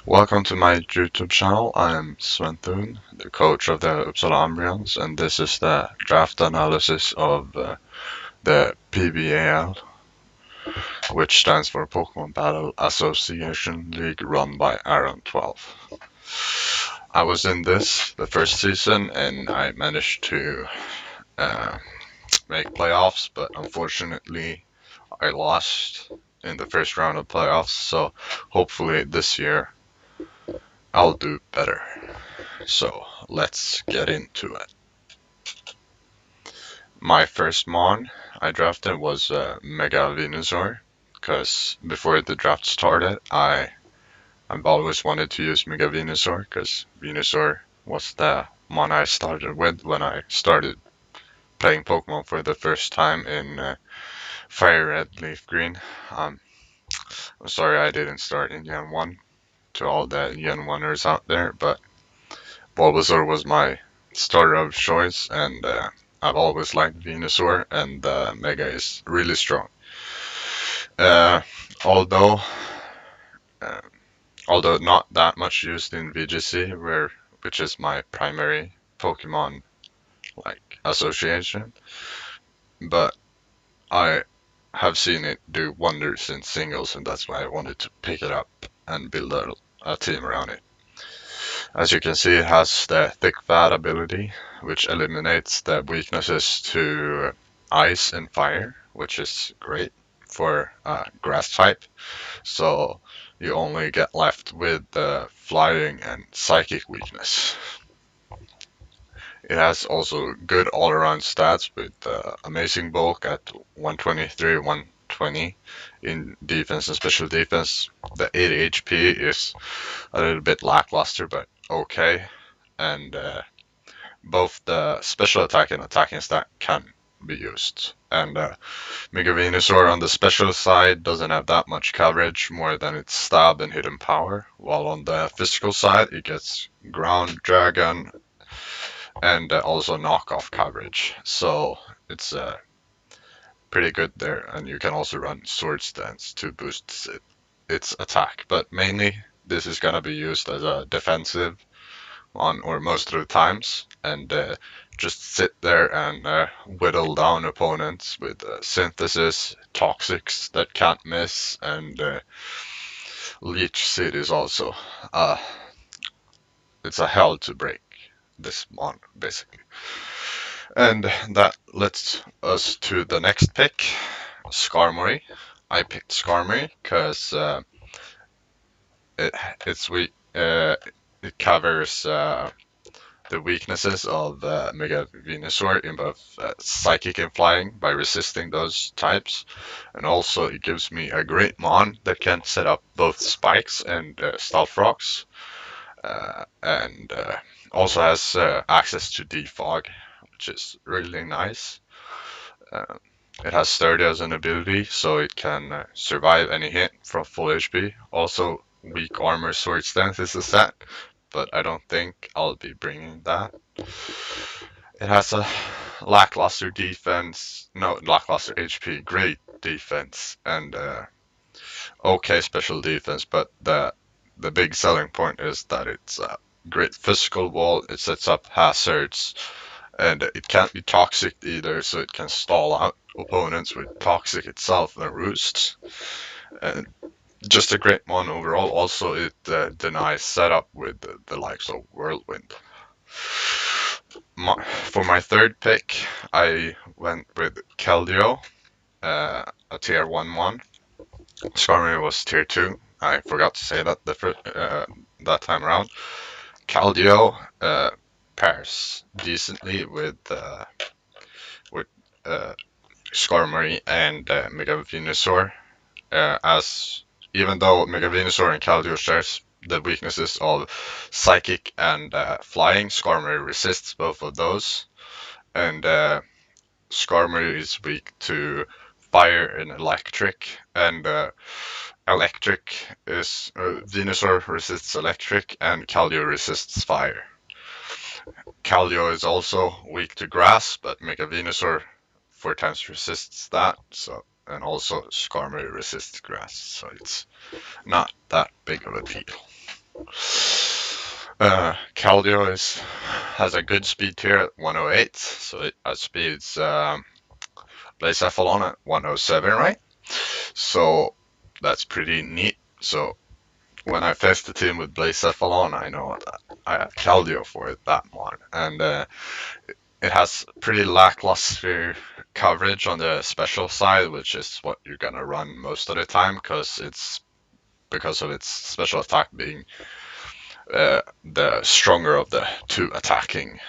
Welcome to my YouTube channel. I am Sven, the coach of the Uppsala Umbrians, and this is the draft analysis of the PBAL, which stands for Pokemon Battle Association League run by Aaron 12. I was in this the first season and I managed to uh, make playoffs, but unfortunately I lost in the first round of playoffs, so hopefully this year I'll do better. So let's get into it. My first Mon I drafted was Mega Venusaur, because before the draft started, I've always wanted to use Mega Venusaur, because Venusaur was the Mon I started with when I started playing Pokemon for the first time in Fire Red, Leaf Green. I'm sorry I didn't start in Gen 1 to all the Gen 1ers out there, but Bulbasaur was my starter of choice, and I've always liked Venusaur, and Mega is really strong. Uh, although, uh, although not that much used in VGC, which is my primary Pokemon like association, but I have seen it do wonders in singles, and that's why I wanted to pick it up and build a team around it. As you can see, it has the thick fat ability, which eliminates the weaknesses to ice and fire, which is great for grass type. So you only get left with the flying and psychic weakness. It has also good all-around stats with amazing bulk at 123, 120 in defense and special defense. The 80 HP is a little bit lackluster, but okay. And both the special attack and attacking stat can be used. And Mega Venusaur on the special side doesn't have that much coverage, more than its stab and hidden power, while on the physical side it gets ground, dragon, and also knockoff coverage. So it's pretty good there, and you can also run Sword Stance to boost its attack. But mainly this is gonna be used as a defensive on or most of the times, and just sit there and whittle down opponents with synthesis, toxics that can't miss, and leech seed is also it's a hell to break this mon basically. And that leads us to the next pick, Skarmory. I picked Skarmory because it it's weak. It covers the weaknesses of Mega Venusaur in both Psychic and Flying by resisting those types. And also it gives me a great Mon that can set up both Spikes and Stealth Rocks. And also has access to Defog, which is really nice. Uh, it has Sturdy as an ability, so it can survive any hit from full HP. Also, weak armor sword stance is a set, but I don't think I'll be bringing that. It has a lackluster defense, no, lackluster HP, great defense, and okay special defense, but the big selling point is that it's a great physical wall, it sets up hazards, and it can't be toxic either, so it can stall out opponents with toxic itself and roosts. And just a great one overall. Also, it denies setup with the likes of Whirlwind. For my third pick, I went with Keldeo, a tier 1-1. Skarmory was tier 2. I forgot to say that that time around. Keldeo pairs decently with Skarmory and Mega Venusaur, as even though Mega Venusaur and Keldeo shares the weaknesses of Psychic and Flying, Skarmory resists both of those, and Skarmory is weak to Fire and Electric, and Electric is Venusaur resists Electric, and Keldeo resists Fire. Keldeo is also weak to Grass, but Mega Venusaur 4 times resists that, so and also Skarmory resists Grass, so it's not that big of a deal. Caldio has a good speed tier at 108, so it outspeeds Blaze Epsilon at 107, right? So that's pretty neat. So when I face the team with Blaze Cephalon, I know that I have Caldio for it that one. And it has pretty lackluster coverage on the special side, which is what you're gonna run most of the time, because of its special attack being the stronger of the two attacking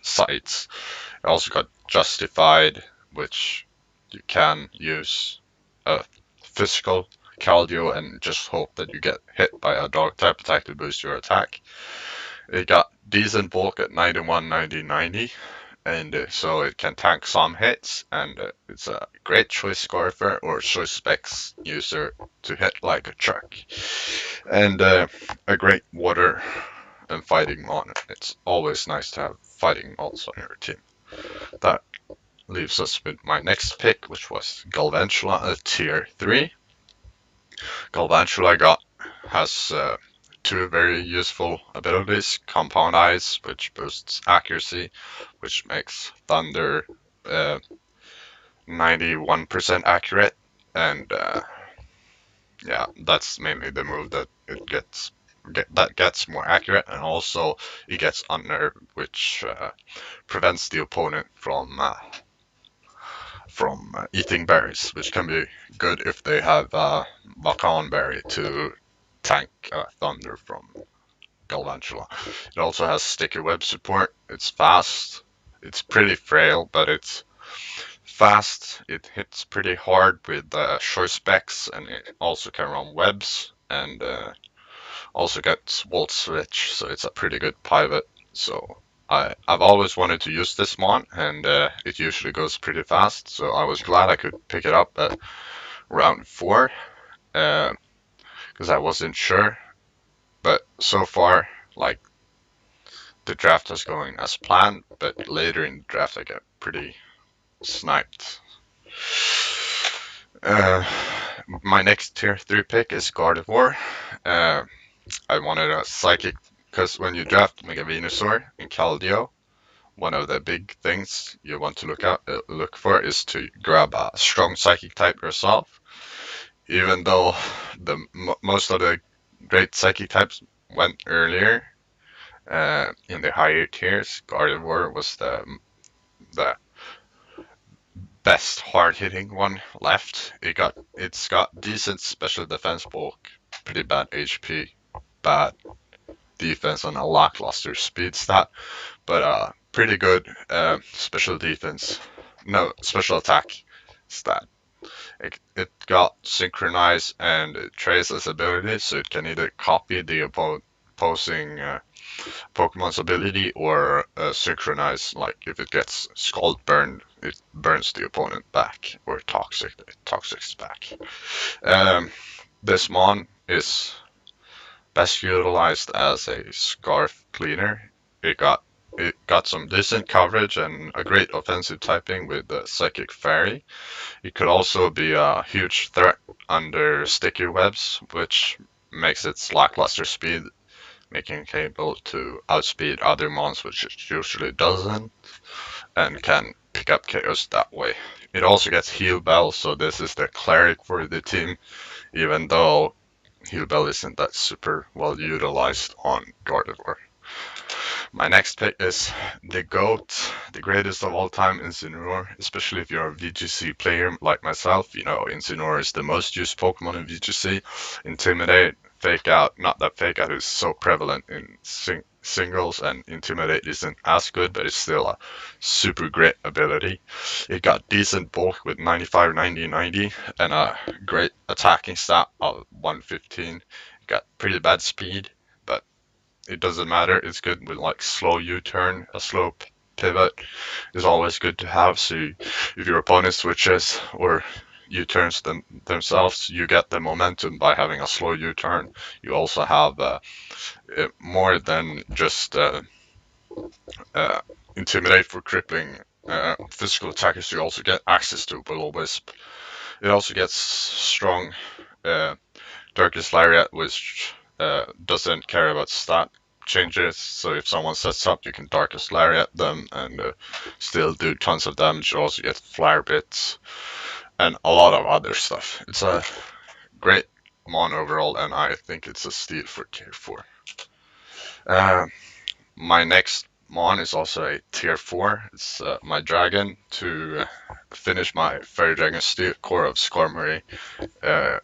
sides. It also got Justified, which you can use a physical Caldio and just hope that you get hit by a dog type attack to boost your attack. It got decent bulk at 91, 90, 90, and so it can tank some hits, and it's a great choice Scarfer or choice Specs user to hit like a truck. And a great water and fighting mon. It's always nice to have fighting mons on your team. That leaves us with my next pick, which was Galvantula at tier 3. Galvantula has two very useful abilities. Compound Eyes, which boosts accuracy, which makes Thunder 91% accurate, and yeah, that's mainly the move that that gets more accurate, and also it gets Unnerve, which prevents the opponent from eating berries, which can be good if they have Bakan Berry to tank Thunder from Galvantula. It also has sticky web support. It's fast. It's pretty frail, but it's fast. It hits pretty hard with short specs, and it also can run webs, and also gets Volt Switch, so it's a pretty good pivot. So I've always wanted to use this mon, and it usually goes pretty fast, so I was glad I could pick it up at round 4, because I wasn't sure. But so far, like, the draft is going as planned, but later in the draft I get pretty sniped. Uh, my next tier 3 pick is Gardevoir. Uh, I wanted a psychic, because when you draft Mega Venusaur in Caldio, one of the big things you want to look for is to grab a strong psychic type yourself. Even though most of the great psychic types went earlier in the higher tiers, Gardevoir was the best hard hitting one left. It's got decent special defense bulk, pretty bad HP, bad defense, and a lackluster speed stat, but pretty good special defense. No, special attack stat. It got synchronize and traceless ability, so it can either copy the opposing Pokemon's ability or synchronize. Like if it gets Scald burned, it burns the opponent back, or toxics back. This mon is best utilized as a scarf cleaner. It got it got some decent coverage and a great offensive typing with the Psychic Fairy. It could also be a huge threat under sticky webs, which makes its lackluster speed, making it able to outspeed other mons, which it usually doesn't, and can pick up KOs that way. It also gets Heal Bell, so this is the cleric for the team, even though Heal Bell isn't that super well utilized on Gardevoir. My next pick is the GOAT, the greatest of all time, Incineroar. Especially if you're a VGC player like myself, you know Incineroar is the most used Pokemon in VGC. Intimidate, Fake Out, not that Fake Out is so prevalent in singles, and Intimidate isn't as good, but it's still a super great ability. It got decent bulk with 95, 90, 90, and a great attacking stat of 115. It got pretty bad speed, but it doesn't matter. It's good with like slow U-turn, a slow pivot is always good to have. So if your opponent switches or U-turns themselves, you get the momentum by having a slow U-turn. You also have more than just intimidate for crippling physical attackers. You also get access to Will-O-Wisp. It also gets strong Darkest Lariat, which doesn't care about stat changes. So if someone sets up, you can Darkest Lariat them and still do tons of damage. You also get flare bits and a lot of other stuff. It's a great mon overall, and I think it's a steal for tier 4. Uh, my next mon is also a tier 4. It's my dragon to finish my Fairy Dragon Steel core of Skarmory, uh,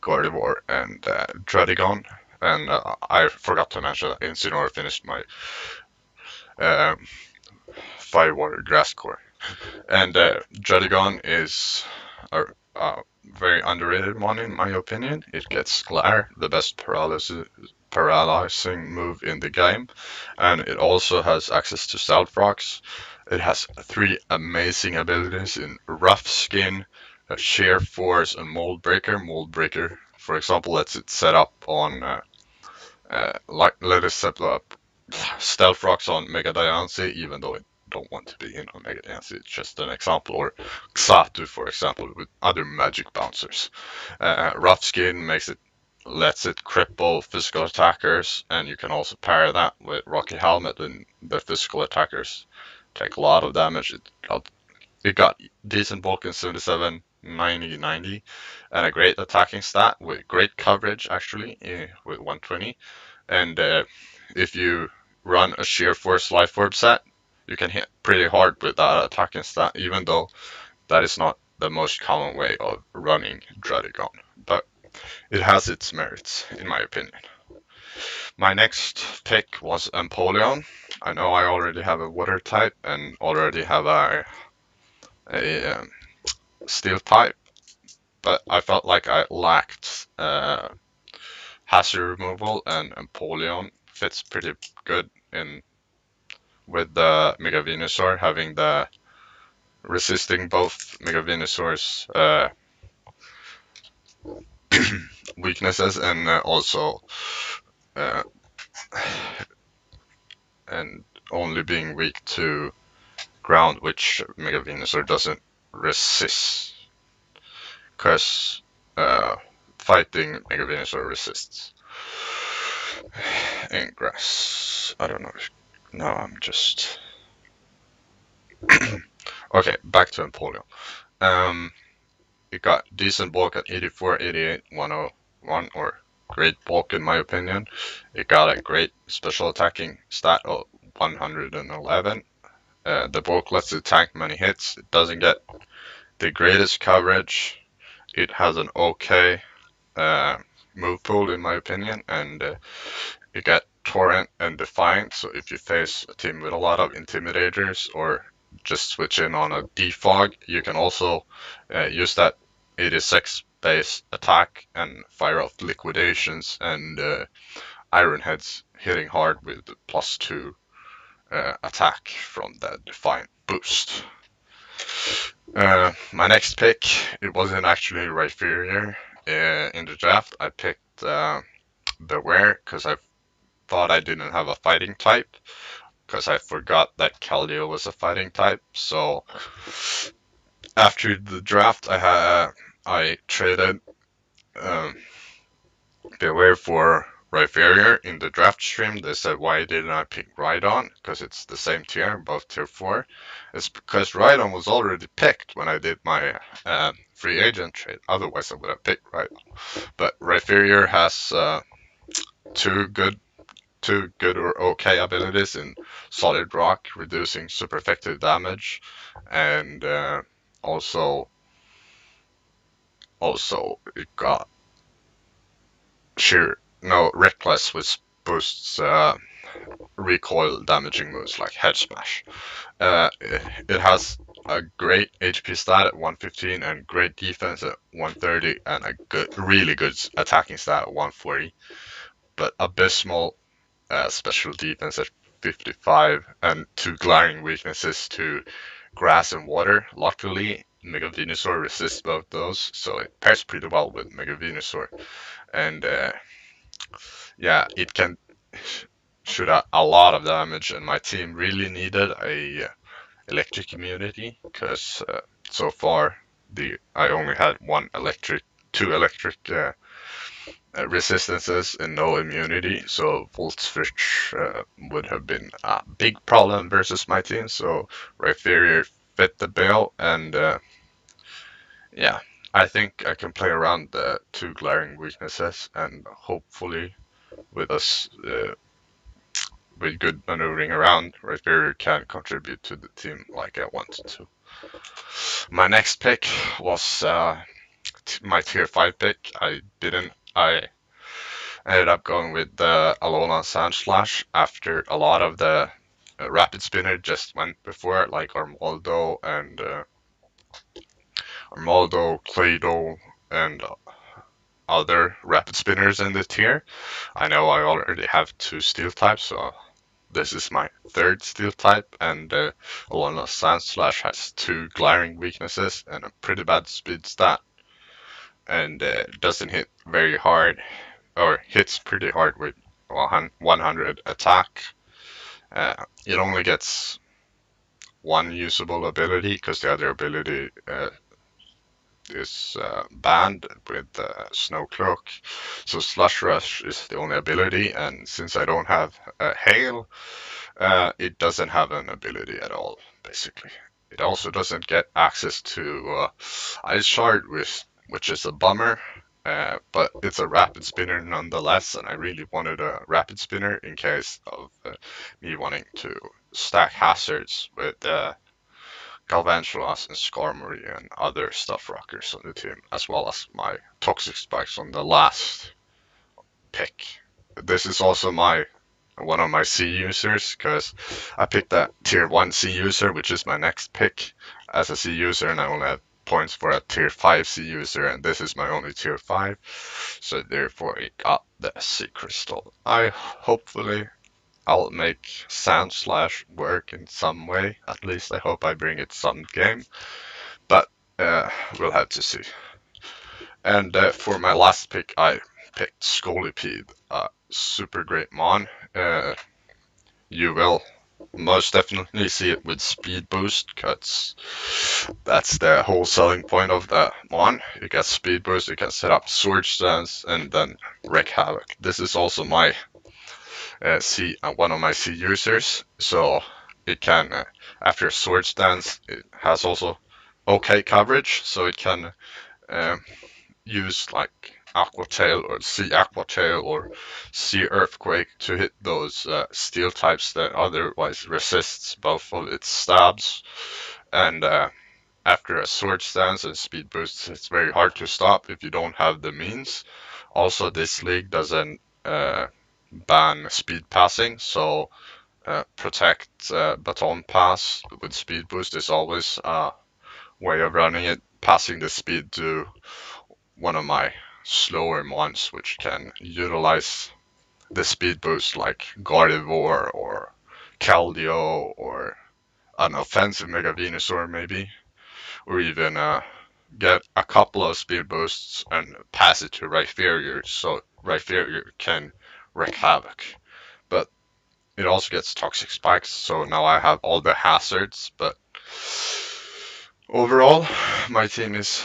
Gardevoir, and Druddigon. And I forgot to mention that Incineroar finished my uh, Firewater Grass core. And Druddigon is a very underrated one in my opinion. It gets Glare, the best paralyzing move in the game, and it also has access to Stealth Rocks. It has 3 amazing abilities in Rough Skin, Sheer Force, and Mold Breaker. Mold Breaker, for example, lets it set up on like let it set up Stealth Rocks on Mega Diancie, even though it don't want to be in on Mega Diancie. It's just an example. Or Xatu, for example, with other magic bouncers. Rough Skin lets it cripple physical attackers, and you can also pair that with Rocky Helmet, and the physical attackers take a lot of damage. It got decent bulk in 77, 90, 90, and a great attacking stat with great coverage actually with 120. And if you run a Sheer Force Life Orb set, you can hit pretty hard with that attacking stat, even though that is not the most common way of running Druddigon. But it has its merits, in my opinion. My next pick was Empoleon. I know I already have a water type and already have a steel type, but I felt like I lacked hazard removal, and Empoleon fits pretty good in with the Mega Venusaur, having the resisting both Mega Venusaur's weaknesses, and also uh, and only being weak to ground, which Mega Venusaur doesn't resist, because uh, fighting Mega Venusaur resists. And grass. I don't know. No, I'm just. Okay, back to Empoleon. It got decent bulk at 84, 88, 101, or great bulk in my opinion. It got a great special attacking stat of 111. The bulk lets it tank many hits. It doesn't get the greatest coverage. It has an okay move pool in my opinion, and you get Torrent and Defiant, so if you face a team with a lot of Intimidators or just switch in on a Defog, you can also use that 86 base attack and fire off Liquidations and Iron Heads hitting hard with +2 attack from the Defiant boost. My next pick, it wasn't actually Rhyperior in the draft. I picked Beware because I thought I didn't have a fighting type, because I forgot that Keldeo was a fighting type. So after the draft, I traded um, Beware for Rhyperior. In the draft stream, they said, why didn't I pick Rhydon? Because it's the same tier, both tier 4. It's because Rhydon was already picked when I did my free agent trade. Otherwise, I would have picked Rhydon. But Rhyperior has two good or okay abilities in Solid Rock, reducing super effective damage, and also it got Reckless, which boosts recoil damaging moves like Head Smash. It has a great HP stat at 115 and great defense at 130 and a really good attacking stat at 140, but abysmal special defense at 55 and 2 glaring weaknesses to grass and water. Luckily, Mega Venusaur resists both those, so it pairs pretty well with Mega Venusaur. And yeah, it can shoot a lot of damage, and my team really needed a electric immunity because so far I only had two electric resistances and no immunity, so Volt Switch would have been a big problem versus my team. So Rhyperior fit the bill, and yeah, I think I can play around the two glaring weaknesses, and hopefully with us with good maneuvering around, Rhyperior can contribute to the team like I wanted to. My next pick was my tier 5 pick. I ended up going with the Alolan Sandslash after a lot of the Rapid Spinner just went before, like Armaldo, Claydol, and other Rapid Spinners in the tier. I know I already have two Steel types, so this is my third Steel type, and Alolan Sandslash has two glaring weaknesses and a pretty bad speed stat, and doesn't hit very hard, or hits pretty hard with 100 attack. It only gets one usable ability because the other ability is banned with Snow Cloak. So Slush Rush is the only ability, and since I don't have Hail, it doesn't have an ability at all, basically. It also doesn't get access to Ice Shard, which is a bummer. But it's a rapid spinner nonetheless, and I really wanted a rapid spinner in case of me wanting to stack hazards with Galvantulas and Skarmory and other stuff rockers on the team, as well as my Toxic Spikes on the last pick. This is also my one of my C users because I picked that tier 1 C user, which is my next pick as a C user, and I only have points for a tier 5 C user, and this is my only tier 5, so therefore it got the C crystal. Hopefully I'll make Sandslash work in some way. At least I hope I bring it some game, but we'll have to see. And for my last pick, I picked Scolipede, a super great mon. You will most definitely see it with speed boost, because that's the whole selling point of the mon. You get speed boost, you can set up sword stance, and then wreak havoc. This is also my one of my C users, so it can after sword stance it has also okay coverage, so it can um, use like Aqua Tail or Sea Aqua Tail or Sea Earthquake to hit those steel types that otherwise resists both of its stabs. And after a sword stance and speed boost, it's very hard to stop if you don't have the means. Also, this league doesn't ban speed passing, so protect baton pass with speed boost is always a way of running it, passing the speed to one of my slower mons, which can utilize the speed boost like Gardevoir or Keldeo or an offensive Mega Venusaur maybe, or even get a couple of speed boosts and pass it to Rhyperior so Rhyperior can wreak havoc. But it also gets Toxic Spikes, so now I have all the hazards, but overall my team is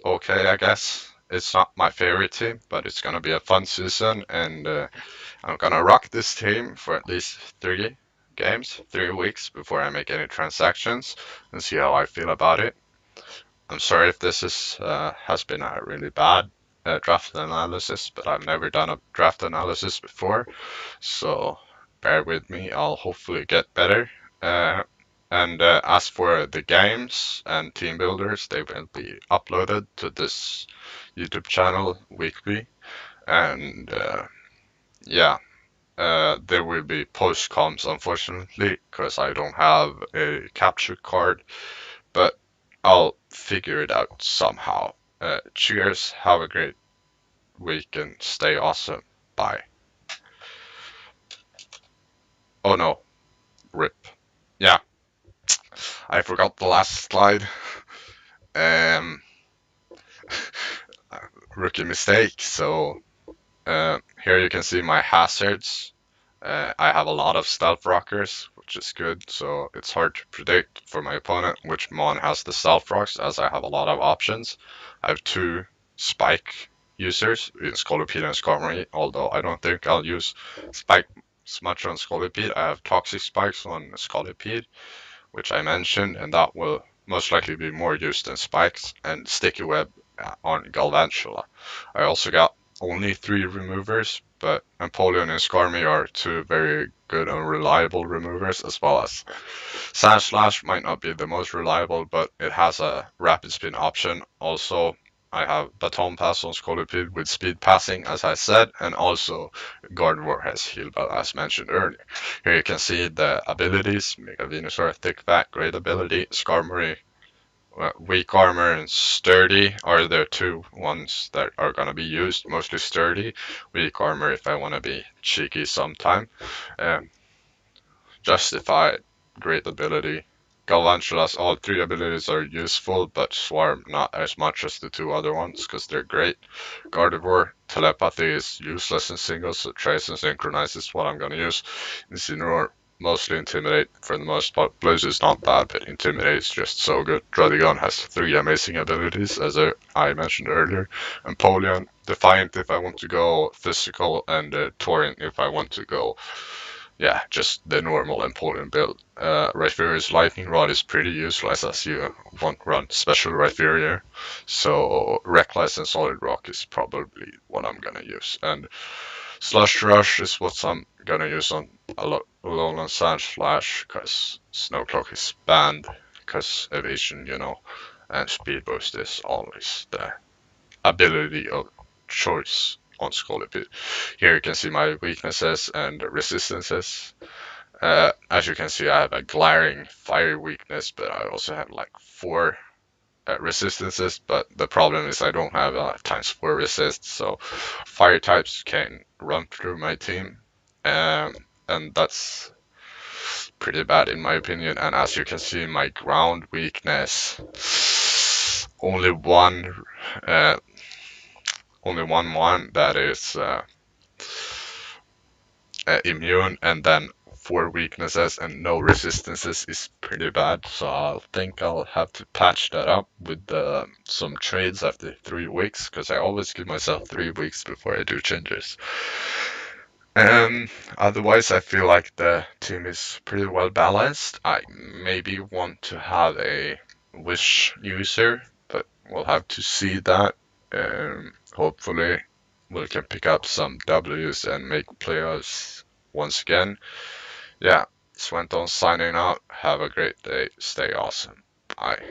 okay, I guess. It's not my favorite team, but it's gonna be a fun season, and I'm gonna rock this team for at least 3 games, 3 weeks before I make any transactions, and see how I feel about it. I'm sorry if this has been a really bad draft analysis, but I've never done a draft analysis before, so bear with me. I'll hopefully get better. Uh, and as for the games and team builders, they will be uploaded to this YouTube channel weekly. And yeah, there will be post comms, unfortunately, because I don't have a capture card, but I'll figure it out somehow. Cheers, have a great week, and stay awesome. Bye. Oh no, rip. Yeah, I forgot the last slide. Um, Rookie mistake. So here you can see my hazards. I have a lot of stealth rockers, which is good. So it's hard to predict for my opponent which mon has the stealth rocks, as I have a lot of options. I have two spike users in Scolipede and Skarmory, although I don't think I'll use spikes much on Scolipede. I have toxic spikes on Scolipede, which I mentioned, and that will most likely be more used than spikes, and sticky web on Galvantula. I also got only 3 removers, but Empoleon and Skarmy are 2 very good and reliable removers, as well as Sandslash might not be the most reliable, but it has a rapid spin option. Also, I have Baton Pass on Scolipede with speed passing, as I said, and also Gardevoir has Heal Bell, as mentioned earlier. Here you can see the abilities. Mega Venusaur, Thick Back, great ability. Skarmory, weak armor and sturdy are the 2 ones that are gonna be used. Mostly sturdy. Weak armor if I want to be cheeky sometime. Um, Justified, great ability. Galvantula's all 3 abilities are useful, but Swarm not as much as the 2 other ones because they're great. Gardevoir, Telepathy is useless in singles, so Trace and Synchronize is what I'm gonna use. Incineroar, mostly Intimidate for the most part. Blaze is not bad, but Intimidate is just so good. Druddigon has 3 amazing abilities, as I mentioned earlier. Empoleon, Defiant if I want to go physical, and Torrent if I want to go just the normal Empoleon build. Rhyperior's Lightning Rod is pretty useless as you won't run special Rhyperior, so Reckless and Solid Rock is probably what I'm gonna use. And Slush Rush is what I'm gonna use on alone on Sandslash, because Snow Cloak is banned, because evasion, and Speed Boost is always the ability of choice on Scolipede. Here you can see my weaknesses and resistances. As you can see, I have a glaring fire weakness, but I also have like 4 resistances. But the problem is I don't have times 4 resist, so fire types can run through my team, and that's pretty bad in my opinion. And as you can see, my ground weakness only uh, one that is immune, and then 4 weaknesses and no resistances is pretty bad. So I think I'll have to patch that up with some trades after 3 weeks, because I always give myself 3 weeks before I do changes. Otherwise, I feel like the team is pretty well balanced. I maybe want to have a wish user, but we'll have to see that. Hopefully, we can pick up some W's and make playoffs once again. Yeah, Sven signing out. Have a great day. Stay awesome. Bye.